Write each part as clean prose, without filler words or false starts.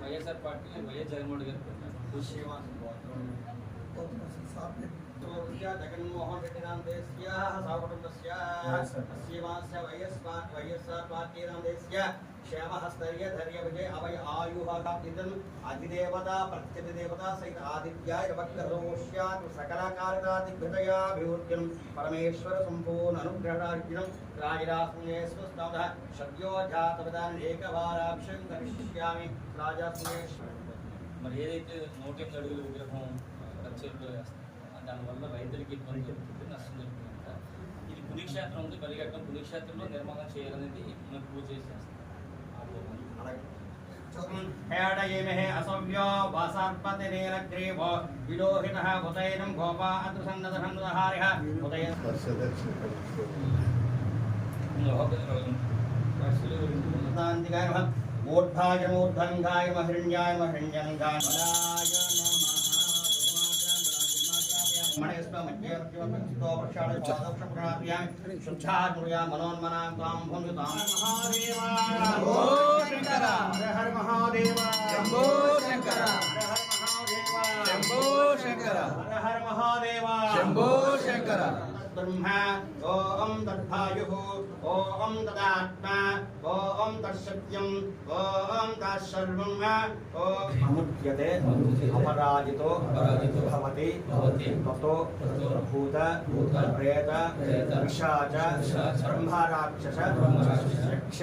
YSR party YS Jaganmohan గారు జగన్మోహన్ రెడ్డి నామ దేశ్య సాకుటుంబస్య అస్యవాస్య YSR party నామ దేశ్య క్షేమః స్థైర్య ధైర్య విజయ అభయ ఆయుః ఇదం అధిదేవత ప్రత్యధిదేవత సహిత ఆదిత్యాయ వక్రోష్యాత్ సకల కార్యాదిభృతయాభివృద్ధ్యం పరమేశ్వర సంపూర్ణ అనుగ్రహార్జనం రాజరాస్మేశ్వరస్తవ సద్యో జాతవదాన్ ఏకవారాభిషేకం కరిష్యామి రాజాస్మేశ్వర. మరి ఏదైతే 108 అడుగుల విగ్రహం రచనలో వేస్తాం దానివల్ల రైతులకి ఇబ్బంది జరుగుతుంది, నష్టం జరుగుతుందంట. ఇది పుణ్యక్షేత్రం ఉంది, బలిఘట్టం పుణ్యక్షేత్రంలో నిర్మాణం చేయాలనేది మేము పూజ చేసేస్తాం. हेडयेमहे असव्यो वासात्पतिरेरग्रीवो विलोहितः भूतैनं गोपा अतुसन्नदहन्दहारिः भूतैः ऊर्ध्वाय मूर्ध्वङ्गाय हिरण्याय हिरण्यङ्गाय ब्रह्मा ओम तद्भायुः ओम तदात्मा ओम तत्सत्यम् ओम तत्सर्वम् ओम अमुच्यते अपराजितो भवति ततो भूत प्रेत पिशाच ब्रह्मराक्षस यक्ष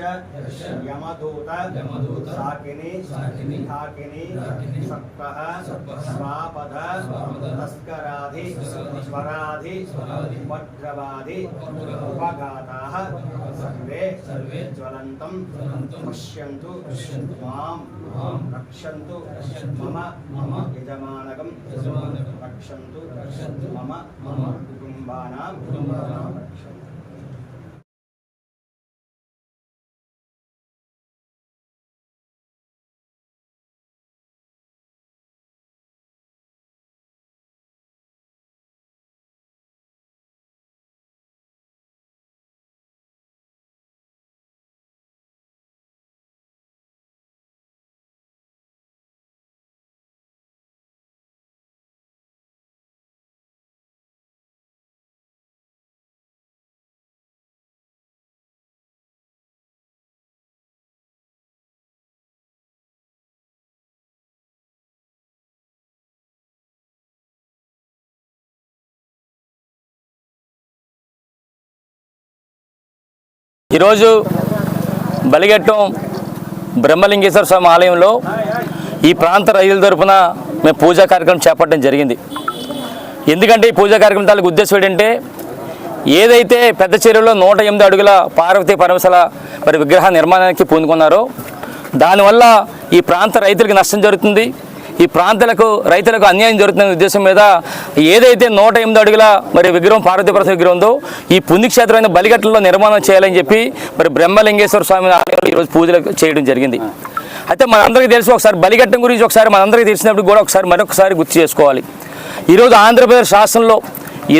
यमदूत साकिनी ढाकिनी सप्तः स्वापद तस्कराधि स्वराधि वज्रवादि उपघाताः सर्वे ज्वलन्तं पश्यन्तु मां रक्षन्तु मम यजमानकं रक्षन्तु मम कुटुम्बानां रक्षन्तु. ఈరోజు బలిఘట్టం బ్రహ్మలింగేశ్వర స్వామి ఆలయంలో ఈ ప్రాంత రైతుల తరపున మేము పూజా కార్యక్రమం చేపట్టడం జరిగింది. ఎందుకంటే ఈ పూజా కార్యక్రమం తాలూకు ఉద్దేశం ఏంటంటే ఏదైతే పెద్ద చెరువులో 108 అడుగుల పార్వతీ పరమేశ్వర మరి విగ్రహ నిర్మాణానికి పూనుకున్నారో దానివల్ల ఈ ప్రాంత రైతులకు నష్టం జరుగుతుంది, ఈ రైతులకు అన్యాయం జరుగుతున్న ఉద్దేశం మీద ఏదైతే 108 అడుగుల మరి విగ్రహం పార్వతీ పరమేశ్వర విగ్రహం ఉందో ఈ పుణ్యక్షేత్రమైన బలిఘట్టంలో నిర్మాణం చేయాలని చెప్పి మరి బ్రహ్మలింగేశ్వర స్వామి ఆలయంలో ఈరోజు పూజలు చేయడం జరిగింది. అయితే మనందరికీ తెలిసి ఒకసారి బలిఘట్టం గురించి ఒకసారి మనందరికీ తెలిసినప్పుడు కూడా మరొకసారి గుర్తు చేసుకోవాలి. ఈరోజు ఆంధ్రప్రదేశ్ రాష్ట్రంలో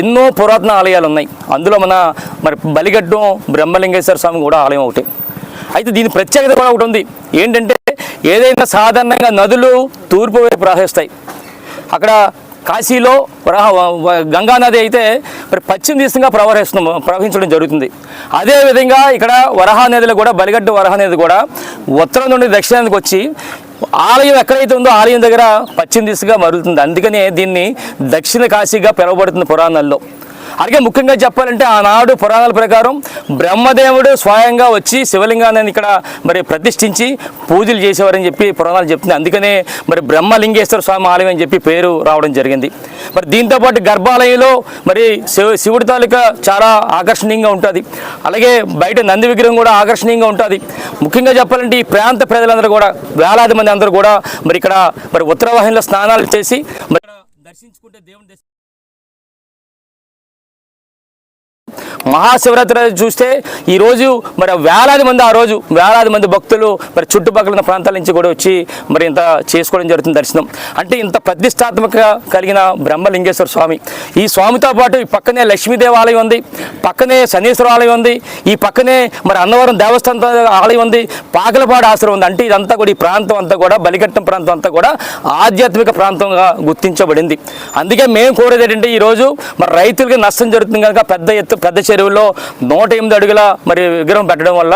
ఎన్నో పురాతన ఆలయాలు ఉన్నాయి, అందులో మరి బలిఘట్టం బ్రహ్మలింగేశ్వర స్వామి కూడా ఆలయం ఒకటి. అయితే దీని ప్రత్యేకత కూడా ఒకటి ఉంది. ఏంటంటే ఏదైనా సాధారణంగా నదులు తూర్పు వైపు ప్రవహిస్తాయి, అక్కడ కాశీలో గంగానది అయితే మరి పశ్చిమ దిశగా ప్రవహించడం జరుగుతుంది. అదేవిధంగా ఇక్కడ వరహా నదిలో కూడా బలిఘట్టు వరహా నది కూడా ఉత్తరం నుండి దక్షిణానికి వచ్చి ఆలయం ఎక్కడైతే ఉందో ఆలయం దగ్గర పశ్చిమ దిశగా మరుగుతుంది. అందుకనే దీన్ని దక్షిణ కాశీగా పిలువబడుతుంది పురాణాల్లో. అలాగే ముఖ్యంగా చెప్పాలంటే ఆనాడు పురాణాల ప్రకారం బ్రహ్మదేవుడు స్వయంగా వచ్చి శివలింగాన్ని ఇక్కడ మరి ప్రతిష్ఠించి పూజలు చేసేవారని చెప్పి పురాణాలు చెప్తుంది. అందుకనే మరి బ్రహ్మలింగేశ్వర స్వామి ఆలయం అని చెప్పి పేరు రావడం జరిగింది. మరి దీంతోపాటు గర్భాలయంలో మరి శివుడి తాలూకా చాలా ఆకర్షణీయంగా ఉంటుంది. అలాగే బయట నంది విగ్రహం కూడా ఆకర్షణీయంగా ఉంటుంది. ముఖ్యంగా చెప్పాలంటే ఈ ప్రాంత ప్రజలందరూ కూడా వేలాది మంది అందరూ కూడా మరి ఇక్కడ మరి ఉత్తరవాహినిలో స్నానాలు చేసి మరి దర్శించుకుంటే దేవుని మహాశివరాత్రి చూస్తే ఈరోజు మరి వేలాది మంది భక్తులు మరి చుట్టుపక్కల ఉన్న ప్రాంతాల నుంచి కూడా వచ్చి మరి ఇంత చేసుకోవడం జరుగుతుంది దర్శనం. అంటే ఇంత ప్రతిష్టాత్మక కలిగిన బ్రహ్మలింగేశ్వర స్వామి. ఈ స్వామితో పాటు ఈ పక్కనే లక్ష్మీదేవి ఆలయం ఉంది, పక్కనే శనీశ్వర ఆలయం ఉంది, ఈ పక్కనే మరి అన్నవరం దేవస్థానం ఆలయం ఉంది, పాకలపాడు ఆశ్రమం ఉంది. అంటే ఇదంతా కూడా ఈ ప్రాంతం అంతా కూడా బలిఘట్టం ప్రాంతం అంతా కూడా ఆధ్యాత్మిక ప్రాంతంగా గుర్తించబడింది. అందుకే మేము కోరేది ఏంటంటే ఈరోజు మరి రైతులకి నష్టం జరుగుతుంది కనుక పెద్ద చెరువుల్లో 108 అడుగుల మరి విగ్రహం పెట్టడం వల్ల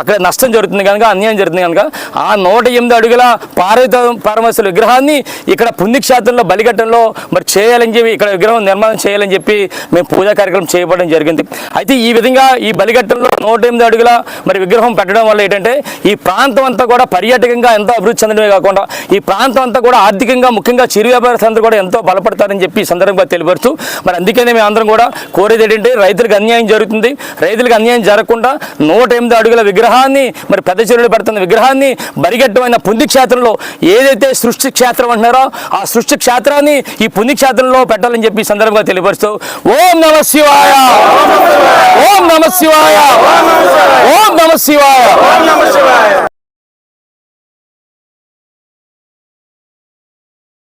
అక్కడ నష్టం జరుగుతుంది కనుక, అన్యాయం జరుగుతుంది కనుక ఆ 108 అడుగుల పరమేశ్వర విగ్రహాన్ని ఇక్కడ పుణ్యక్షేత్రంలో బలిఘట్టంలో మరి చేయాలని చెప్పి ఇక్కడ విగ్రహం నిర్మాణం చేయాలని చెప్పి మేము పూజా కార్యక్రమం చేయబడడం జరిగింది. అయితే ఈ విధంగా ఈ బలిఘట్టంలో 108 అడుగుల మరి విగ్రహం పెట్టడం వల్ల ఏంటంటే ఈ ప్రాంతం అంతా కూడా పర్యాటకంగా ఎంతో అభివృద్ధి చెందడమే కాకుండా ఈ ప్రాంతం అంతా కూడా ఆర్థికంగా ముఖ్యంగా చిరు వ్యాపారస్తులందరూ కూడా ఎంతో బలపడతారని చెప్పి ఈ సందర్భంగా తెలియపరుస్తూ మరి అందుకనే మేము అందరం కూడా కోరేది ఏంటంటే రైతులకు అన్యాయం జరుగుతుంది, రైతులకు అన్యాయం జరగకుండా 108 అడుగుల విగ్రహాన్ని మరి పెద్ద చెరువులు పెడుతున్న విగ్రహాన్ని బలిఘట్టమైన పుణ్యక్షేత్రంలో ఏదైతే సృష్టి క్షేత్రం అంటున్నారో ఆ సృష్టి క్షేత్రాన్ని ఈ పుణ్యక్షేత్రంలో పెట్టాలని చెప్పి ఈ సందర్భంగా తెలియపరుస్తూ ఓం నమః శివాయ, ఓం నమః శివాయ, ఓం నమః శివాయ.